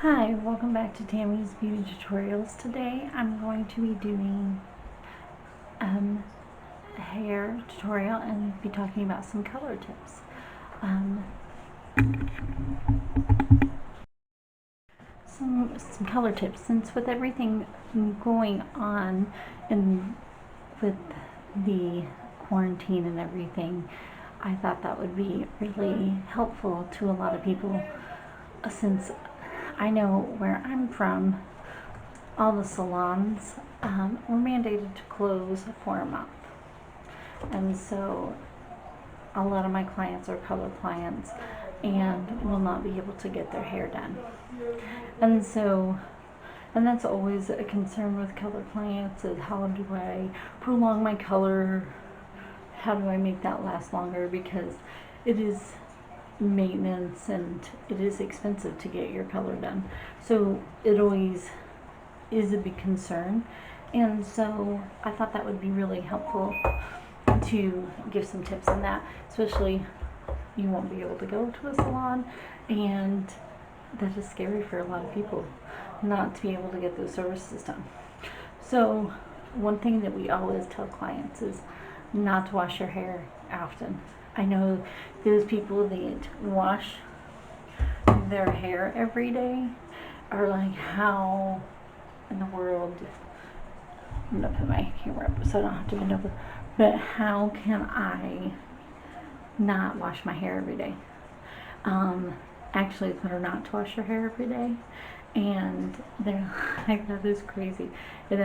Hi, welcome back to Tammy's Beauty Tutorials. Today I'm going to be doing a hair tutorial and be talking about some color tips. Um, some color tips, since with everything going on and with the quarantine and everything, I thought that would be really helpful to a lot of people, since I know where I'm from, all the salons were mandated to close for a month. And so a lot of my clients are color clients and will not be able to get their hair done. And so, and that's always a concern with color clients, is how do I prolong my color? How do I make that last longer? Because it is maintenance and it is expensive to get your color done. So it always is a big concern. And so I thought that would be really helpful to give some tips on that, especially you won't be able to go to a salon, and that is scary for a lot of people not to be able to get those services done. So one thing that we always tell clients is not to wash your hair often. I know those people that wash their hair every day are like, how in the world, I'm gonna put my camera up so I don't have to bend over, but how can I not wash my hair every day? Actually, it's better not to wash your hair every day, and they're like, that is crazy. It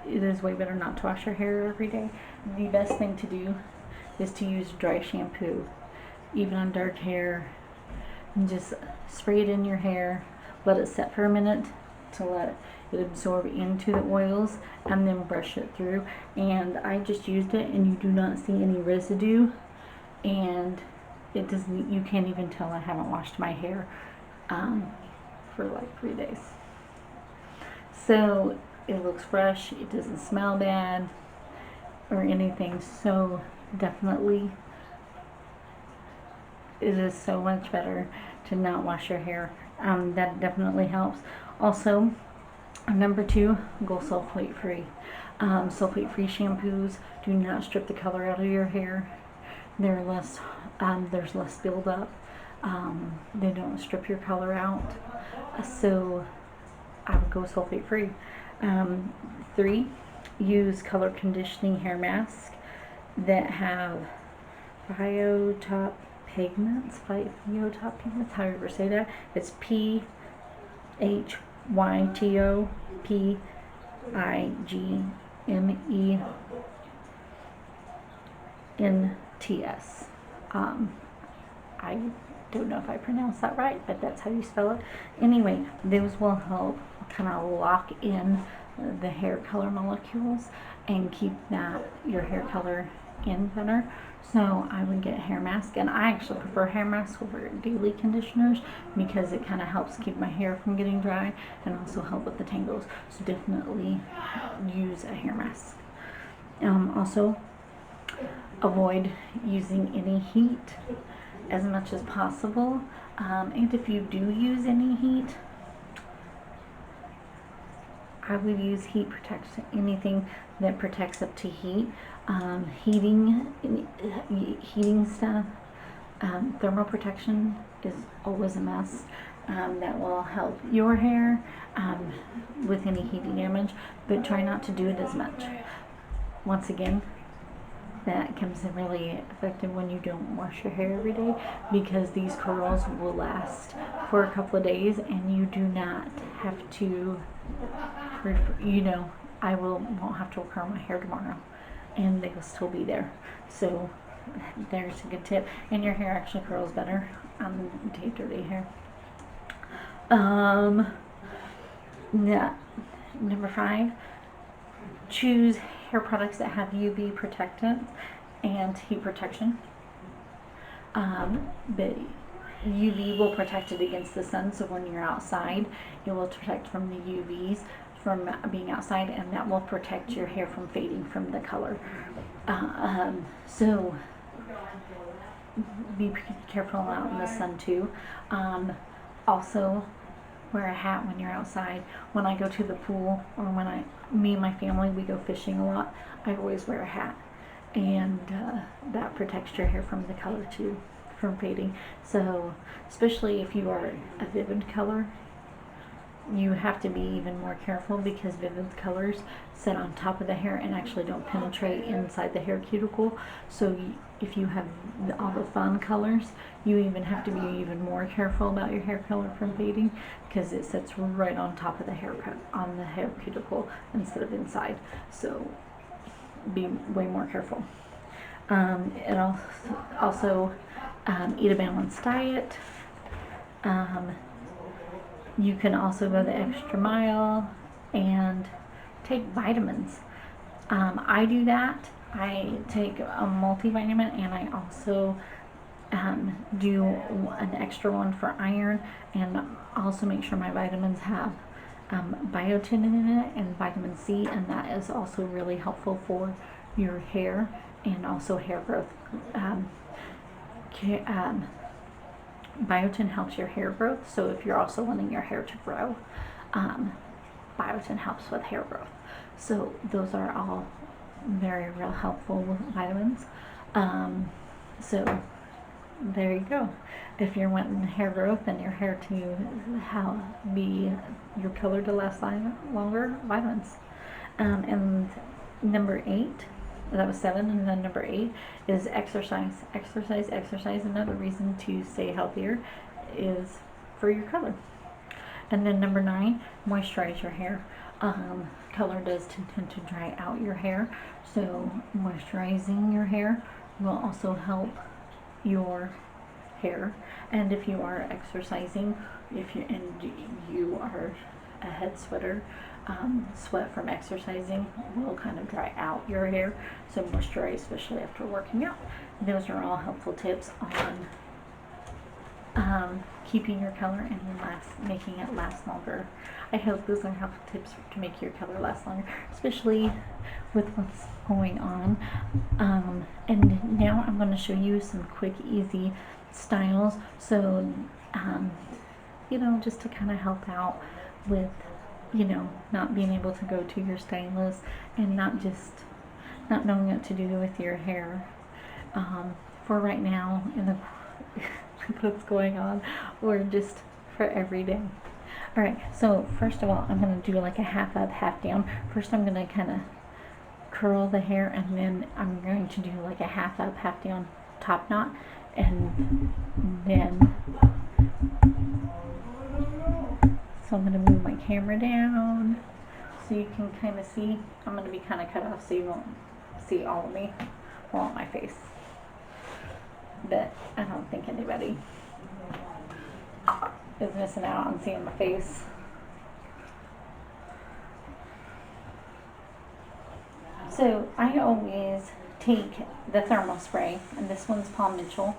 is way better not to wash your hair every day. The best thing to do is to use dry shampoo, even on dark hair, and just spray it in your hair, let it set for a minute to let it absorb into the oils, and then brush it through. And I just used it, and you do not see any residue, and it doesn't, you can't even tell I haven't washed my hair for like 3 days. So it looks fresh, it doesn't smell bad or anything. So definitely it is so much better to not wash your hair. That definitely helps. Also, number 2, go sulfate free. Sulfate free shampoos do not strip the color out of your hair. There's less buildup. They don't strip your color out. So I would go sulfate free. 3, use color conditioning hair masks that have Phytop pigments. Phytop pigments, however you say that. It's PHYTOPIGMENTS. I don't know if I pronounced that right, but that's how you spell it. Anyway, those will help kind of lock in the hair color molecules and keep your hair color in better. So I would get a hair mask, and I actually prefer hair masks over daily conditioners because it kind of helps keep my hair from getting dry and also help with the tangles. So definitely use a hair mask. Also, avoid using any heat as much as possible. And if you do use any heat, I would use heat protection, anything that protects up to heat. Heating stuff, thermal protection is always a must. That will help your hair with any heat damage, but try not to do it as much. Once again, that comes in really effective when you don't wash your hair every day, because these curls will last for a couple of days, and you do not have to, I won't have to curl my hair tomorrow, and they will still be there. So there's a good tip, and your hair actually curls better on dirty hair. Yeah. Number 5, choose hair products that have UV protectant and heat protection. But UV will protect it against the sun, so when you're outside, it will protect from the UVs from being outside, and that will protect your hair from fading from the color. So be careful out in the sun too. Also, wear a hat when you're outside. When I go to the pool, or when me and my family, we go fishing a lot, I always wear a hat. And that protects your hair from the color too, from fading. So, especially if you are a vivid color, you have to be even more careful, because vivid colors sit on top of the hair and actually don't penetrate inside the hair cuticle. So if you have all the fun colors, you even have to be even more careful about your hair color from fading, because it sits right on top of the haircut, on the hair cuticle, instead of inside. So be way more careful. It also eat a balanced diet. You can also go the extra mile and take vitamins. I do that. I take a multivitamin, and I also do an extra one for iron, and also make sure my vitamins have biotin in it and vitamin C, and that is also really helpful for your hair and also hair growth. Biotin helps your hair growth, so if you're also wanting your hair to grow, biotin helps with hair growth. So those are all very real helpful vitamins. So there you go. If you're wanting hair growth and your hair to be your color to last longer, vitamins. And number 8, that was 7, and then number 8 is exercise. Exercise. Another reason to stay healthier is for your color. And then number 9, moisturize your hair. Color does tend to dry out your hair, so moisturizing your hair will also help your hair. And if you are exercising, if you are a head sweater, sweat from exercising will kind of dry out your hair, so moisturize, especially after working out. Those are all helpful tips on keeping your color and making it last longer. I hope those are helpful tips to make your color last longer, especially with what's going on. And now I'm going to show you some quick, easy styles, so just to kind of help out with not being able to go to your stylist and not knowing what to do with your hair for right now in the what's going on, or just for every day. Alright, so first of all, I'm going to do like a half up, half down. First I'm going to kind of curl the hair, and then I'm going to do like a half up, half down top knot, and then so I'm going to move my camera down so you can kind of see. I'm going to be kind of cut off so you won't see all of me, well, my face, but I don't think anybody is missing out on seeing my face. So I always take the thermal spray, and this one's Paul Mitchell,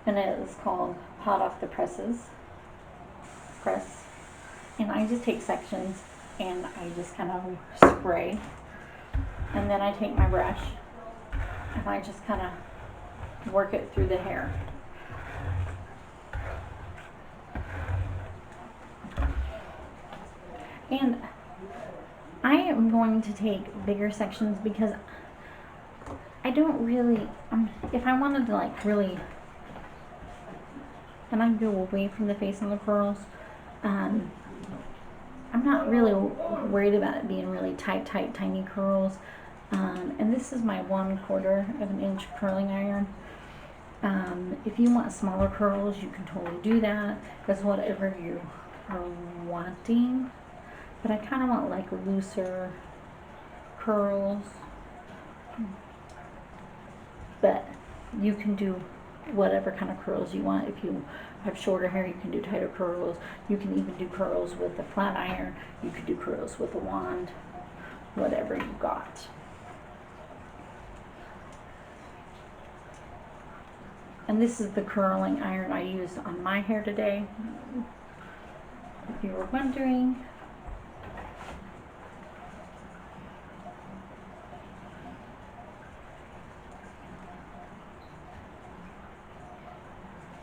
and it is called Hot Off the Press, and I just take sections and I just kind of spray, and then I take my brush and I just kind of work it through the hair. And I am going to take bigger sections because I don't really, if I wanted to like really, and I go away from the face and the curls, I'm not really worried about it being really tight, tiny curls. And this is my 1/4 of an inch curling iron. If you want smaller curls, you can totally do that. That's whatever you are wanting. But I kind of want like looser curls. But you can do whatever kind of curls you want. If you have shorter hair, you can do tighter curls. You can even do curls with a flat iron. You could do curls with a wand, whatever you got. And this is the curling iron I used on my hair today, if you were wondering.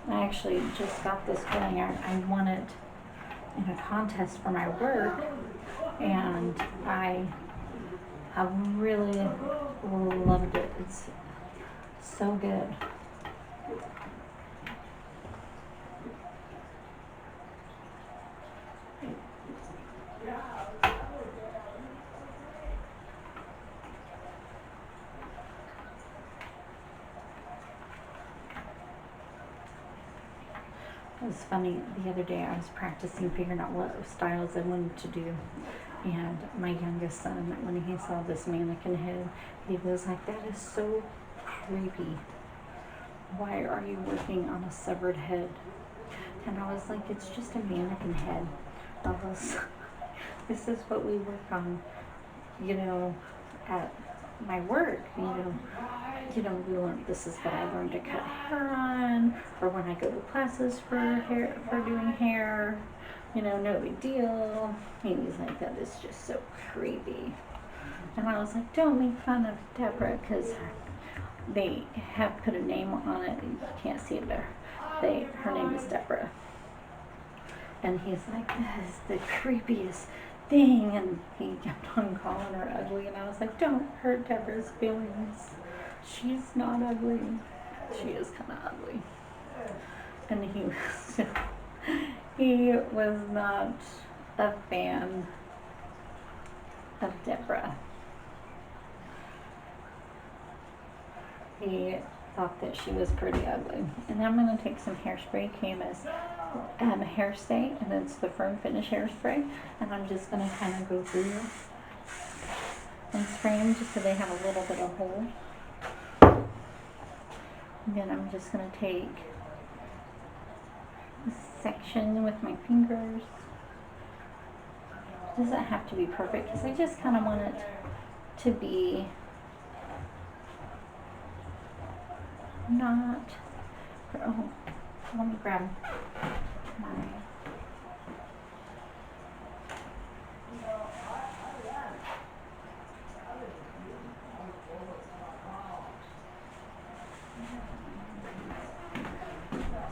I actually just got this curling iron. I wanted in a contest for my work, and I have really loved it. It's so good. It was funny, the other day I was practicing figuring out what styles I wanted to do, and my youngest son, when he saw this mannequin head, he was like, "That is so creepy. Why are you working on a severed head?" And I was like, "It's just a mannequin head. This is what we work on, you know, at my work, we learn, this is what I learned to cut hair on, or when I go to classes for hair, for doing hair, no big deal." And he's like, "That is just so creepy." And I was like, "Don't make fun of Deborah, because they have put a name on it. You can't see it there. Her name is Deborah." And he's like, "That is the creepiest thing." And he kept on calling her ugly. And I was like, "Don't hurt Deborah's feelings. She's not ugly. She is kind of ugly." And he was not a fan of Deborah. He thought that she was pretty ugly. And I'm going to take some hairspray, Camus Hairstay, and it's the Firm Finish hairspray. And I'm just going to kind of go through and spray them just so they have a little bit of hold. And then I'm just going to take a section with my fingers. It doesn't have to be perfect, because I just kind of want it to be not. Oh, let me grab my.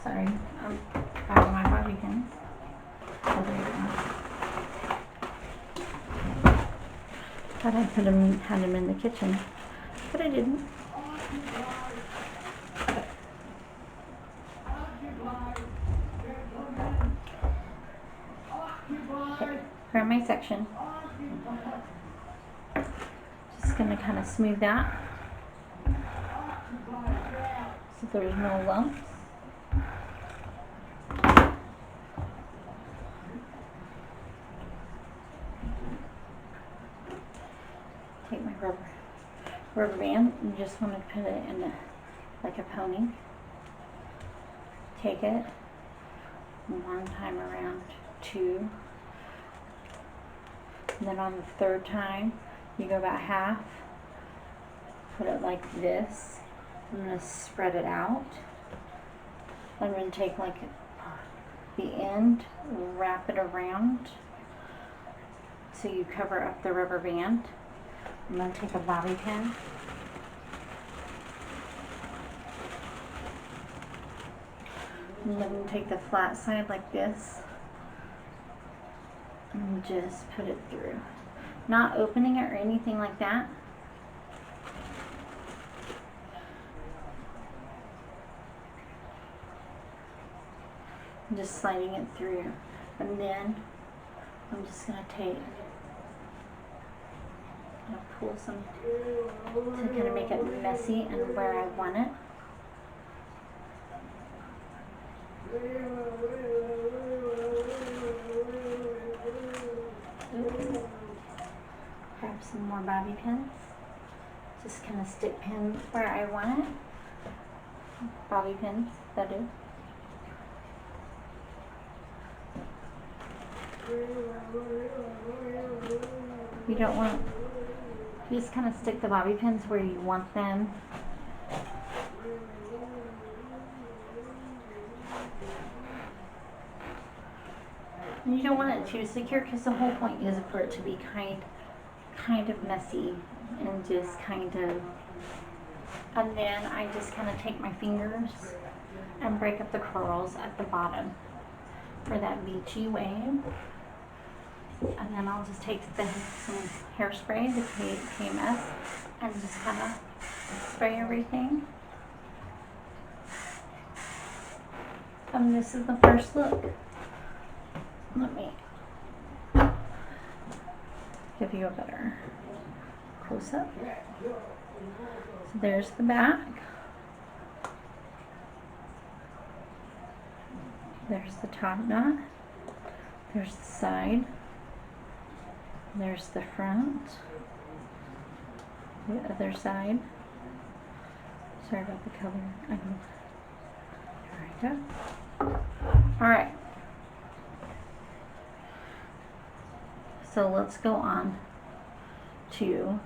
Sorry, I'm grabbing my bobby pins. Thought I had them in the kitchen, but I didn't. Okay, grab my section. Just gonna kind of smooth that so there's no lumps. Take my rubber band and just want to put it in like a pony. Take it one time around, two, and then on the third time you go about half, put it like this. I'm going to spread it out. I'm going to take like the end, wrap it around so you cover up the rubber band. I'm going to take a bobby pin. And then take the flat side like this and just put it through. Not opening it or anything like that. I'm just sliding it through. And then I'm just going to take, pull some to kind of make it messy and where I want it. Grab some more bobby pins. Just kind of stick pin where I want it. Bobby pins, that is. You don't want, you just kind of stick the bobby pins where you want them. And you don't want it too secure, because the whole point is for it to be kind of messy and just kind of, and then I just kind of take my fingers and break up the curls at the bottom. for that beachy wave. And then I'll just take some hairspray, the KMS, and just kind of spray everything. And this is the first look. Let me give you a better close-up. So there's the back. There's the top knot. There's the side. There's the front. The other side. Sorry about the color. There we go. Alright. So let's go on to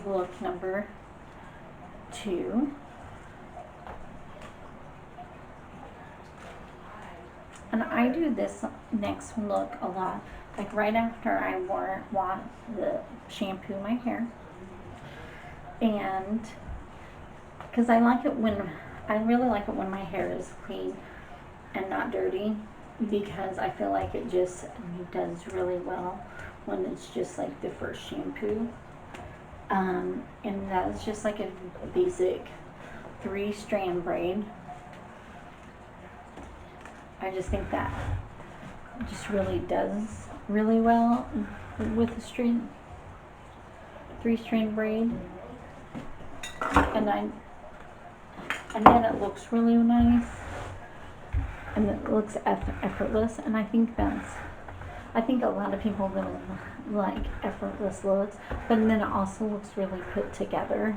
look number 2. And I do this next look a lot, like right after I wash the shampoo my hair, and because I really like it when my hair is clean and not dirty, because I feel like it just does really well when it's just like the first shampoo. And that's just like a basic 3-strand braid. I just think that just really does really well with a 3-strand braid, and then it looks really nice, and it looks effortless. And I think a lot of people really like effortless looks, but then it also looks really put together.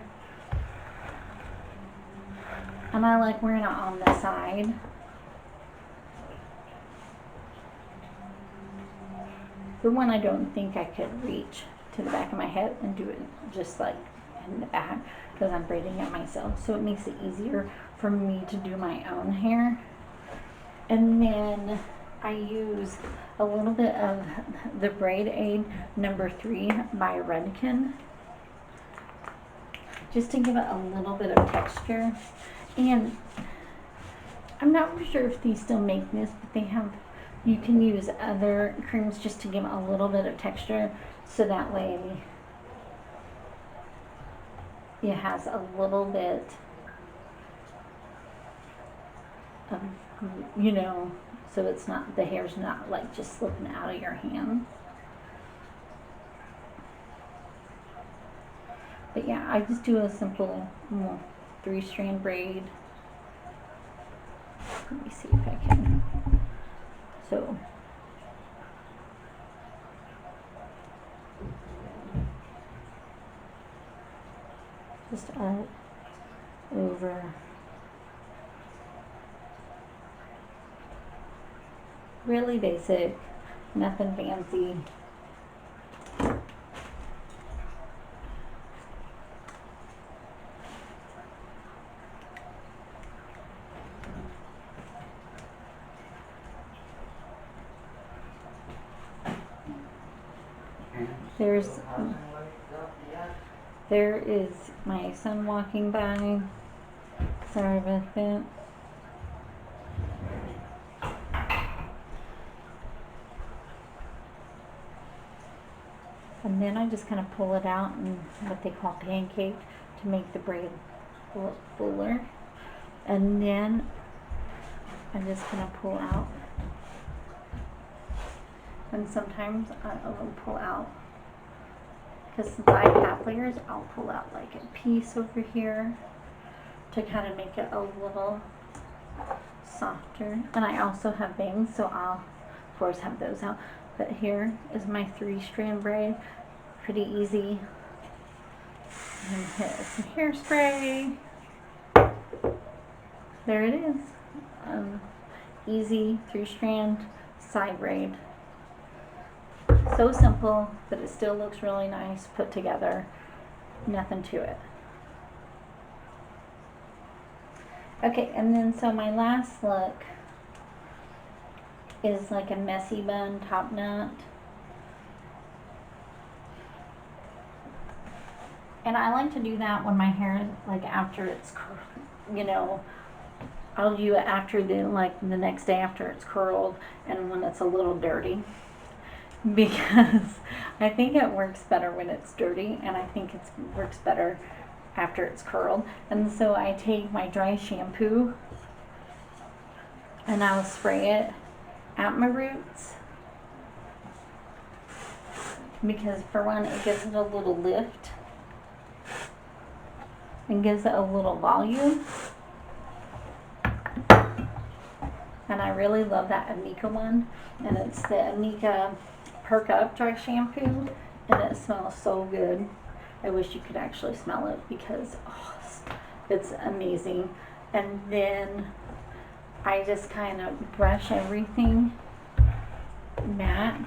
And I like wearing it on the side. The one I don't think I could reach to the back of my head and do it just like in the back, because I'm braiding it myself, so it makes it easier for me to do my own hair. And then I use a little bit of the Braid Aid number 3 by Redken, just to give it a little bit of texture. And I'm not sure if these still make this, but you can use other creams just to give a little bit of texture, so that way it has a little bit of, so it's not, the hair's not like just slipping out of your hand. But yeah, I just do a simple 3-strand braid. Let me see if I can. So just up, over, really basic, nothing fancy. There is my son walking by. Sorry about that. And then I just kind of pull it out in what they call pancake to make the braid look fuller. And then I'm just going to pull out. And sometimes I will pull out, because since I have half layers, I'll pull out like a piece over here to kind of make it a little softer. And I also have bangs, so I'll of course have those out. But here is my 3-strand braid, pretty easy. And hit some hairspray. There it is, easy 3-strand side braid. So simple, but it still looks really nice put together. Nothing to it. Okay, and then so my last look is like a messy bun top knot. And I like to do that when my hair, like after it's, I'll do it after the next day after it's curled and when it's a little dirty, because I think it works better when it's dirty, and I think it works better after it's curled. And so I take my dry shampoo and I'll spray it at my roots, because for one, it gives it a little lift and gives it a little volume. And I really love that Amika one, and it's the Amika Perk Up Dry Shampoo, and it smells so good. I wish you could actually smell it, because it's amazing. And then I just kind of brush everything matte.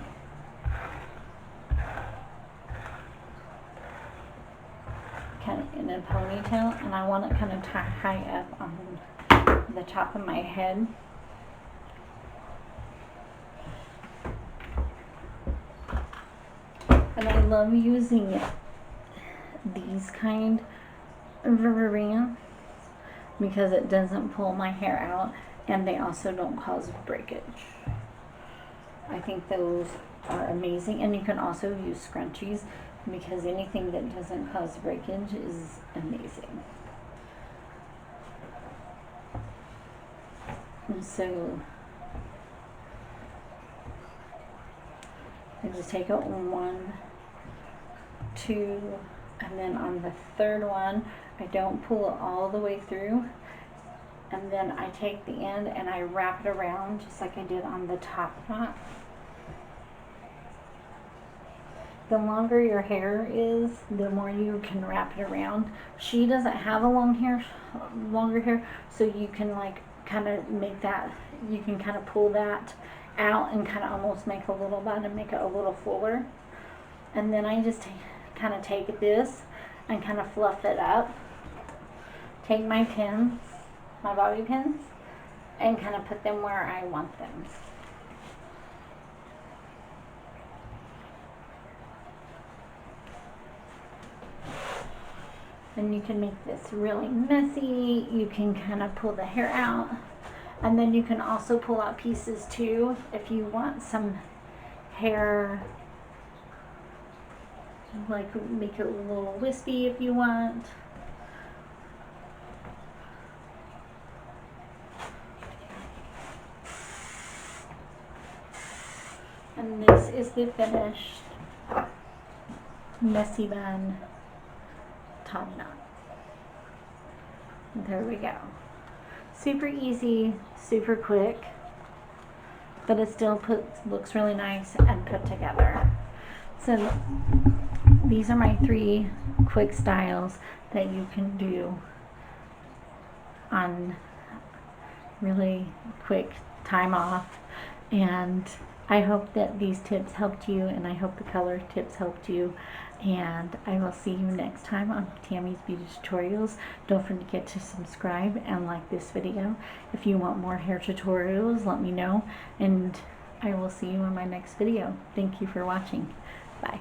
Kind of in a ponytail, and I want it kind of high up on the top of my head. And I love using these kind of rubber bands because it doesn't pull my hair out, and they also don't cause breakage. I think those are amazing, and you can also use scrunchies, because anything that doesn't cause breakage is amazing. And so I just take it 1, 2, and then on the third one, I don't pull it all the way through, and then I take the end and I wrap it around just like I did on the top knot. The longer your hair is, the more you can wrap it around. She doesn't have a longer hair, so you can like kind of make that, you can kind of pull that out and kind of almost make a little bun and make it a little fuller. And then I just kind of take this and kind of fluff it up. Take my pins, my bobby pins, and kind of put them where I want them. And you can make this really messy. You can kind of pull the hair out. And then you can also pull out pieces too if you want some hair, like make it a little wispy if you want. And this is the finished messy bun top knot. There we go. Super easy, super quick, but it still looks really nice and put together. So these are my 3 quick styles that you can do on really quick time off. And I hope that these tips helped you, and I hope the color tips helped you. And I will see you next time on Tammy's Beauty Tutorials. Don't forget to subscribe and like this video. If you want more hair tutorials, let me know, and I will see you in my next video. Thank you for watching. Bye.